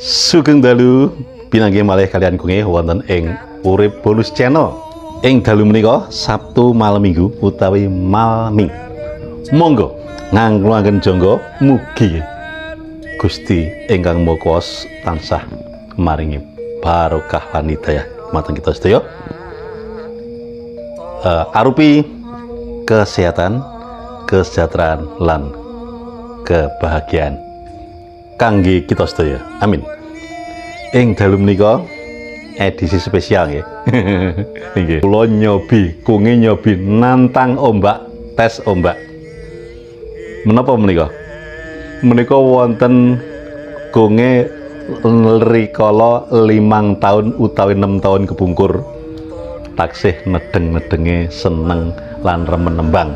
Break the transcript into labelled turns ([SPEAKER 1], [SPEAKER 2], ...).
[SPEAKER 1] Sugeng dalu pinanggih malih kalian kunge wonten ing Urip Bonus Channel. Ing dalu menika Sabtu malam Minggu utawi malmi. Monggo ngangkulaken jangga mugi Gusti ingkang Maha Kuwasa tansah maringi barokah lan hidayah mateng kita sedaya. Arupi kesehatan, kesejahteraan lan kebahagiaan kangge kita sedaya. Amin. Ing dalu menika edisi spesial nggih. Nggih. Kula kunge nyobi nantang ombak, tes ombak. Menapa menika? Menika wonten kunge rikala 5 tahun utawi 6 tahun kepungkur taksih nedeng-nedenge seneng lan remen nembang.